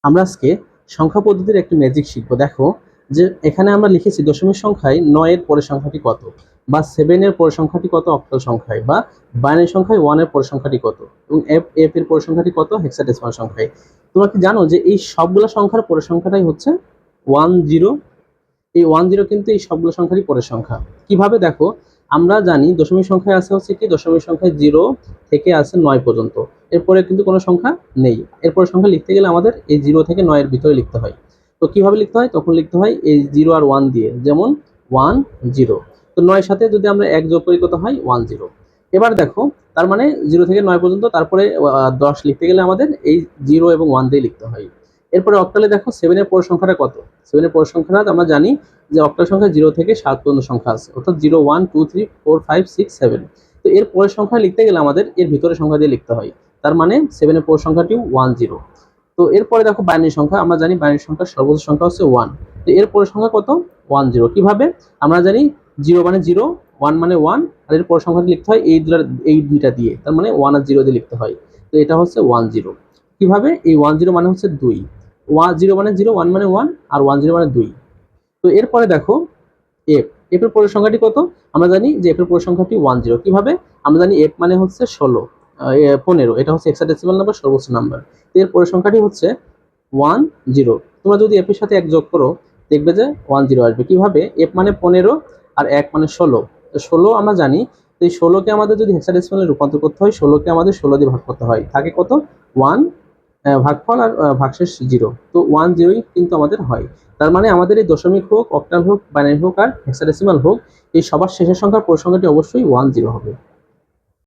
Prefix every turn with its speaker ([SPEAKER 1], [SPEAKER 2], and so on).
[SPEAKER 1] আমরা আজকে সংখ্যা পদ্ধতির একটি ম্যাজিক শিখবো। দেখো যে এখানে আমরা লিখেছি দশমিক সংখ্যায় 9 এর পরের সংখ্যাটি কত, বা 7 এর পরের সংখ্যাটি কত অক্টাল সংখ্যায়, বা বাইনারি সংখ্যায় 1 এর পরের সংখ্যাটি কত, এবং এফ এর পরের সংখ্যাটি কত হেক্সাডেসিমাল সংখ্যায়। তোমরা কি জানো যে এই সবগুলো সংখ্যার পরের সংখ্যাটাই হচ্ছে 10? এই 10 কিন্তু এই সবগুলো সংখ্যারই পরের সংখ্যা। কিভাবে দেখো, আমরা জানি দশমিক সংখ্যায় আছে হচ্ছে কি, দশমিক সংখ্যায় 0 থেকে আছে 9 পর্যন্ত, এরপরে কিন্তু কোনো সংখ্যা নেই। এরপরে সংখ্যা লিখতে গেলে আমাদের এই 0 থেকে 9 এর ভিতরে লিখতে হয়। তো কিভাবে লিখতে হয়, তখন লিখতে হয় এই 0 আর 1 দিয়ে, যেমন 1 0। তো 9 সাথে যদি আমরা 1 যোগ করি কত হয় 10। এবার দেখো, তার মানে 0 থেকে 9 পর্যন্ত, তারপরে 10 লিখতে গেলে আমাদের এই 0 এবং 1 দিয়ে লিখতে হয়। এরপরে অক্টালে দেখো 7 এর পরের সংখ্যাটা কত। 7 এর পরের সংখ্যাটা আমরা জানি যে অক্টাল সংখ্যা 0 থেকে 7 পর্যন্ত সংখ্যা আছে, অর্থাৎ 0 1 2 3 4 5 6 7। তো এর পরের সংখ্যা লিখতে গেলে আমাদের এর ভিতরে সংখ্যা দিয়ে লিখতে হয়। তার মানে 7 এর পরের সংখ্যাটিও 10। তো এরপরে দেখো বাইনারি সংখ্যা, আমরা জানি বাইনারি সংখ্যার সর্বোচ্চ সংখ্যা হচ্ছে 1। তো এর পরের সংখ্যা কত 10। কিভাবে, আমরা জানি 0 মানে 0, 1 মানে 1, আর এর পরের সংখ্যাটি লিখতে হয় এই দুইটা দিয়ে, তার মানে 1 আর 0 দিয়ে লিখতে হয়। তো এটা হচ্ছে 10। কিভাবে, এই 10 মানে হচ্ছে 2, 0 মানে 0, 1 মানে 1, আর 10 মানে 2। তো এরপরে দেখো এফ, এফ এর পরের সংখ্যাটি কত, আমরা জানি যে এফ এর পরের সংখ্যাটি 10। কিভাবে, আমরা জানি এফ মানে হচ্ছে 15, এটা হচ্ছে হেক্সাডেসিমাল নাম্বার, সর্বোচ্চ নাম্বার। এর পরের সংখ্যাটি হচ্ছে 10। তোমরা যদি এফ এর সাথে 1 যোগ করো দেখবে যে 10 আসবে। কিভাবে, এফ মানে 15 আর 1 মানে 16। তো 16 আমরা জানি, তো এই 16কে আমাদের যদি হেক্সাডেসিমালে রূপান্তর করতে হয়, 16কে আমাদের 16 দিয়ে ভাগ করতে হয়, থাকে কত 1, ভাগফল আর ভাগশেষ 0। তো 10 কিন্তু আমাদের হয়। তার মানে আমাদের এই দশমিক হোক, অক্টাল হোক, বাইনারি হোক আর হেক্সাডেসিমাল হোক, এই সবার শেষের সংখ্যার পরের সংখ্যাটি অবশ্যই 10 হবে।